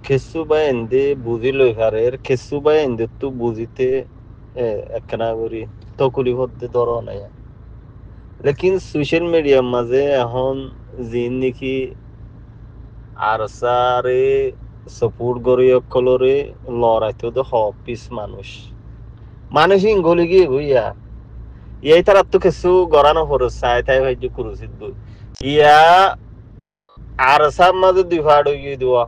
কেঁচু বা এন্দে বুঝি লই পারের কেঁচু বা এন্দে তো বুঝিতে একখানা করি তকুলি হতে ধর নাই লেকিন সোশ্যাল মিডিয়ার মাঝে এখন জিন নাকি আর সারে সাপোর্ট করি অকলরে লড়াইতে তো হপিস মানুষ মানুষ ইঙ্গলি গিয়ে হইয়া ইয়াই তারা তো কিছু গড়ানো হরো চাই তাই ভাই করুছিত বই ইয়া আর সার মাঝে দুই ভাড় হইয়ে দেওয়া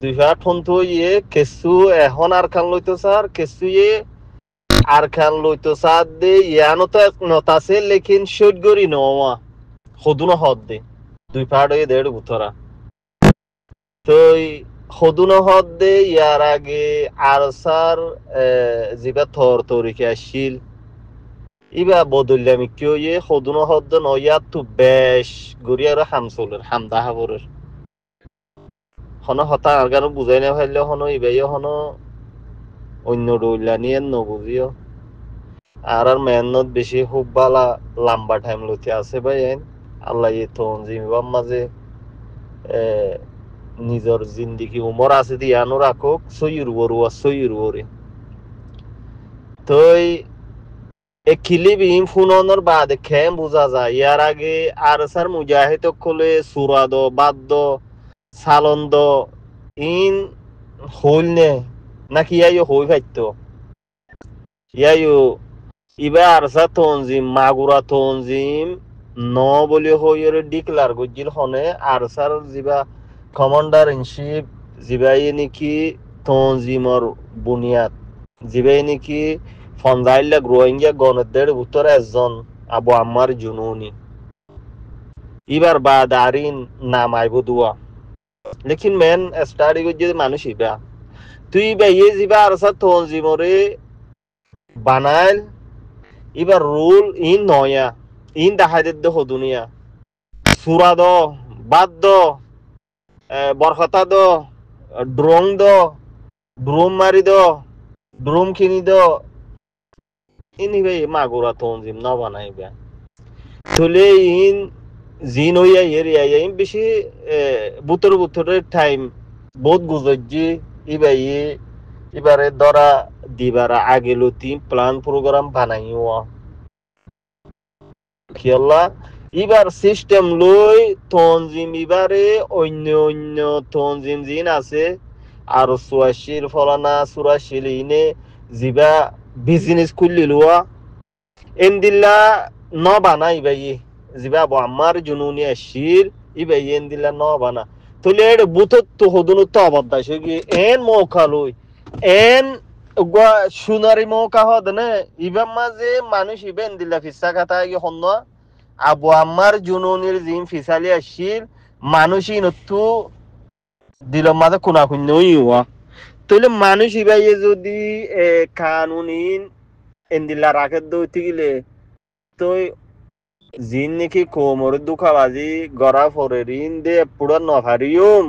দুই ভাড় ফোন তো ইয়ে কেসু এখন আর খান লইতো স্যার কেসু ইয়ে আর খান লইতো স্যার দে ইয়ানো তো নতাছে লেকিন শুট করি নওয়া হদুনো হদ দে দুই ভাড় হয়ে দেড় বুথরা তো হদুনো হদ দে ইয়ার আগে আর স্যার জিবা থর তরিকে আসিল ইবা বদলিয়ামি কিয় ইয়ে হদুনো হদ নয়া তো বেশ গড়িয়ার হামসলের হামদা হাবরের হন হতা আর গানো বুঝাই না পারলে হন ইবাইও হন অন্য ডইলা নিয়ে নবুঝিও আর আর মেহনত বেশি খুব বালা লম্বা টাইম লইতে আছে ভাই আল্লাহ তখন জিমিবার মাঝে নিজের জিন্দিগি উমর আছে দিয়ানো রাখুক সইর বড়ুয়া সইর বরে তো খিলি বিম ফুনর বাদে খেম বোঝা যায় ইয়ার আগে আর স্যার মুজাহিদ কলে সুরাদ বাদ্য সালন্দ ইন হইল নে নাকি ইয়াইও হই ফাইত ইয়াইও ইবা আর স্যার তঞ্জিম মাগুরা তঞ্জিম ন বলে হইয়ের ডিক্লার গজিল হনে আর স্যার জিবা কমান্ডার ইন চিফ জিবাই নাকি তঞ্জিমর বুনিয়াদ জিবাই নাকি ফন্দাইল্লা গ্রোয়িংয়া গণদের উত্তরে একজন আবু আম্মার জুনুনি ইবার বাদ আরিন নাম আইব দুয়া লেকিন মেন স্টাডি করছে মানুষ ইবা তুই ইবা ইয়ে জিবা আর স্যার তঞ্জিমরে বানাইল ইবার রুল ইন নয়া ইন দেখাই দে হদুনিয়া সুরা দ বাদ দ বরখতা দ ড্রোং দ ড্রোম মারি দ ড্রোম কিনি দ ইনি ভাই মাগুরা তঞ্জিম না বানাইবা তুলে ইন জিন হইয়া এরিয়া ইন বেশি বুতর বুতরের টাইম বহুত গুজরজি ইবাই এবারে ধরা দিবার আগে লতি প্ল্যান প্রোগ্রাম বানাইও খেলা এবার সিস্টেম লই তঞ্জিম এবারে অন্য অন্য তঞ্জিম জিন আছে আর সুয়াশির ফলানা সুরাশিল ইনে জিবা বিজনেস খুললি লোয়া এন্দিল্লা ন বানা ইবাই জিবা আবু আমার জুনুনি আসির ইবাই এন্দিল্লা ন বানা তুলে এর বুতত তো হদুন তো অবদাস কি এন মৌকা লই এন সুনারি মৌকা হদ না ইবার মাঝে মানুষ ইবে এন্দিল্লা ফিসা কথা কি হন আবু আমার জুনুনির জিম ফিসালি আসির মানুষই নতু দিল মাঝে কোনা খুন্য ইউয়া তাহলে মানুষ ইবাই যদি কানুনিন এন্দিল্লা রাখে দইতে গেলে তো জিন নাকি কোমর দুখাবাজি গড়া ফরে ঋণ দে পুরা নহারিউম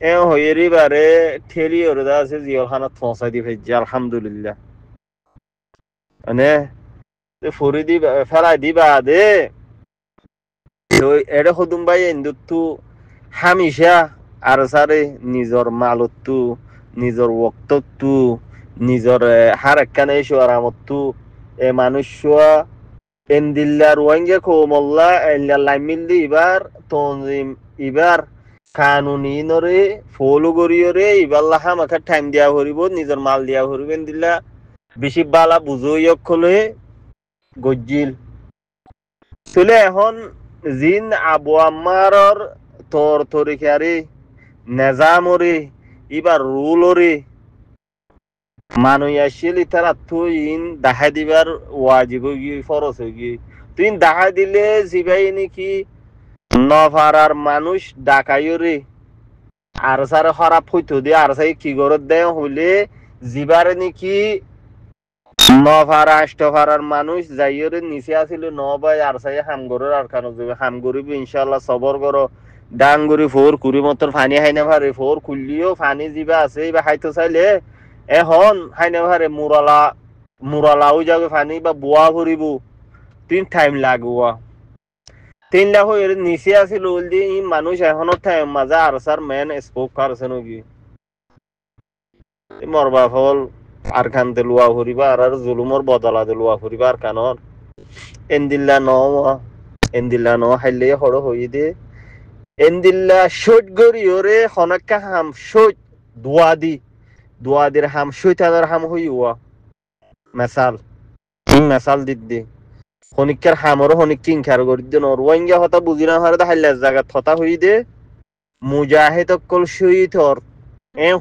এ হইয়েরি বারে ঠেলি ওরদা আছে জিয়ল খানাত পৌঁছাই দি ফেজি আলহামদুলিল্লাহ মানে ফরি দি ফেলাই দিবা দে তো এডে হদুম ভাই এন্দুতু হামিশা আর সারে নিজর মালতু নিজর ওক্ততু নিজর হার একখানে এসো আরামতু এ মানুষ এন্দিল্লা রোহিঙ্গা কোমল্লা এল্লা লাইমিল্লি ইবার তনজিম ইবার কানুনি নরে ফলো করিয়রে ইবার লাহা মাখা টাইম দিয়া হরিব নিজর মাল দিয়া হরিব এন্দিল্লা বেশি বালা বুঝইয়ক খলে গজ্জিল চলে এখন জিন আবু আম্মারর তোর তরিকারে নেজামরে ইবার রুলরে মানুষ আসিল তারা তুই দেখা দিবার ওয়াজিব গিয়ে ফরস হয়ে গিয়ে তুই দেখা দিলে জিবাই নাকি নফারার মানুষ ডাকাইও রে আর সারে খারাপ হইতো দিয়ে আর সাই কি গরত দেয় হইলে জিবারে নাকি নফারা আষ্টফারার মানুষ যাইরে নিচে আসিল ন ভাই আর সাই হামগরের আর কানো যাবে হামগরিব ইনশাল্লাহ সবর করো ডাঙ্গুরি ফোর কুড়ি মতর ফানি হাইনা ভারে ফোর খুললিও ফানি জিবা আছে বা হাইতো চাইলে এখন হাইনা ভারে মুরালাও যাবে ফানি বা বুয়া ভরিব তিন টাইম লাগুয়া তিনটা হয়ে নিচে আছিল বলদি ই মানুষ এখনো টাইম মাঝে আর স্যার মেন স্পোক পারছে নাকি মরবা ফল আর খানতে লুয়া ফুরিবা আর জুলুমর বদলা লুয়া ফুরিবা আর কানর এন্দিল্লা ন এন্দিল্লা ন হাইলে হড় হই দে এন্দিল্লা শৈট গরি ওরে হনক্কা হাম শৈট দুয়াদির হাম শৈতানের হাম হইয়া মেসাল মেসাল দিদি হনিকার হামর হনিক কিংখার করি দে নরওয়াঙ্গা হতা বুঝি না হারে হাইলা জায়গা থতা হই দে মুজাহিদ কল শহীদর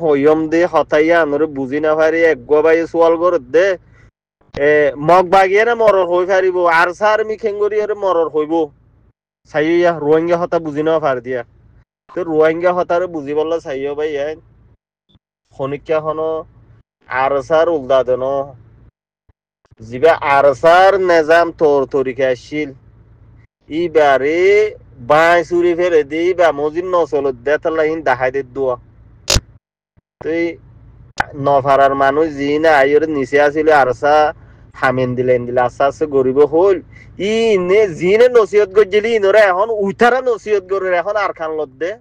হইম দে হতাইয়া আনরে বুঝি না পারি এক গবাই সোয়াল করে দে মগ বাগিয়ে মরর হই পারিব আর সার মি খেঙ্গরি মরর হইব চাইয়া রোহিঙ্গা হতা বুঝি না পার দিয়া তো রোহিঙ্গা হতারে বুঝি বললা চাইও ভাই খনিকা হনো আর সার উল্দা দেন যিবা আর সার নেজাম তোর তরিকা আসছিল ইবারে বাই চুরি ফেলে দি বা মজিন নচল দেতাল্লা ইন দেখাই দে দোয়া তুই নফারার মানুষ যি না আইরে নিচে আছিল আরসা হামেন দিলে আস্তে আস্তে গরিব হল ই নে জিনে নসিহত গজলি ইনরে এখন উইতারা নসিহত করে এখন আর খান লত দে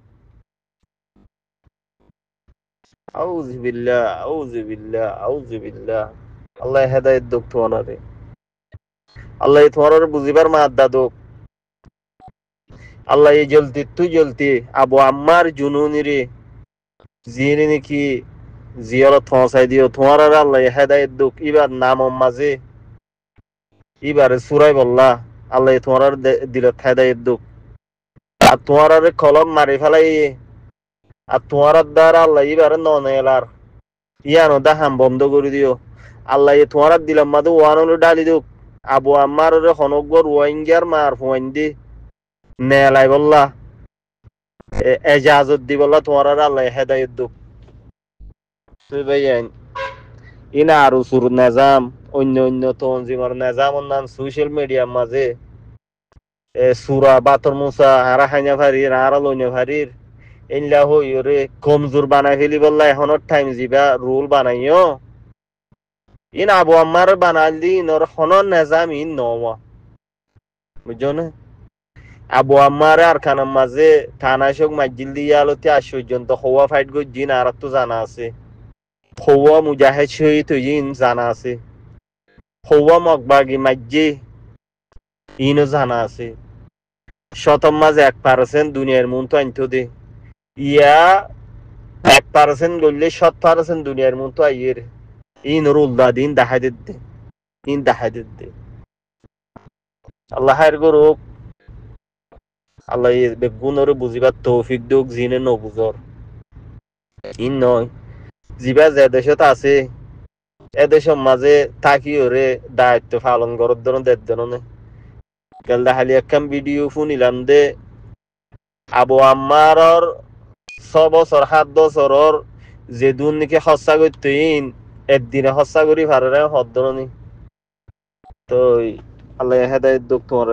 আউযুবিল্লাহ আউযুবিল্লাহ আউযুবিল্লাহ আল্লাহ হেদায়েত দক তোমারে আল্লাহ তোমারে বুঝিবার মাদ্দা দক আল্লাহ এই জলতি তুই জলতি আবু আম্মার জুনুনি রে জিনে নাকি জিয়ারত পৌঁছাই দিও তোমার আল্লাহ হেদায়েত দক ইবার নাম মাঝে এবারে সুরাই বললা আল্লাহ তোমার দিলত হেদায়েত দক আর তোমার কলম মারি ফেলাই আর তোমার দ্বারা আল্লাহ এবারে ননেলার ইয়ানো দাহাম বন্ধ করে দিও আল্লাহ তোমার দিলাম মাদু ওয়ানলো ডালি দোক আবু আম্মার হনগর ওয়াইঙ্গার মার ফুয়াইন দি নেলাই বললা এজাজত দি বললা তোমার আল্লাহ হেদায়েত দোক তুই ভাই ইনা আর সুর নেজাম অন্য তঞ্জিমার নেজামর নাম সোশ্যাল মিডিয়ার মাঝে সুরা বাতর মুসা আর হাইনা ফারির আর লইনা ফারির এনলা হই রে কমজোর বানাই ফেলি বললা এখনর টাইম যিবা রুল বানাইও ইন আবু আম্মার বানাল দি নর হনর নেজাম ইন নওয়া বুঝছো না আবু আম্মার আর খানার মাঝে থানা শোক মাইজিল দিয়া আলোতে আশ্চর্যন্ত হওয়া ফাইট গো জিন আর তো জানা আছে হওয়া মুজাহিদ শহীদ হইন জানা আছে হওয়া মগবাগি মাইজি ইনও জানা আছে শতম মাঝে 1% দুনিয়ার মন তো আনতো দে ইয়া 1% গললে 7% দুনিয়ার মন তো আইয়ের ইন রুল্লা দিন দেখাই দে ইন দেখাই দে আল্লাহ হার গরুক আল্লাহ বেগুনরে বুঝিবার তৌফিক দুক জিনে নবুজর ইন নয় জিবা যে দেশত আছে এদেশের মাঝে থাকি ওরে দায়িত্ব পালন করার ধরুন দের ধরনে গেল দেখালি একখান ভিডিও শুনিলাম দে আবু আম্মারর 6 বছর 7 বছরর যে দুন নাকি হত্যা করতে একদিনে হত্যা করি পারে হদ ধরনি তো আল্লাহ হেদায়েত দোক তোমার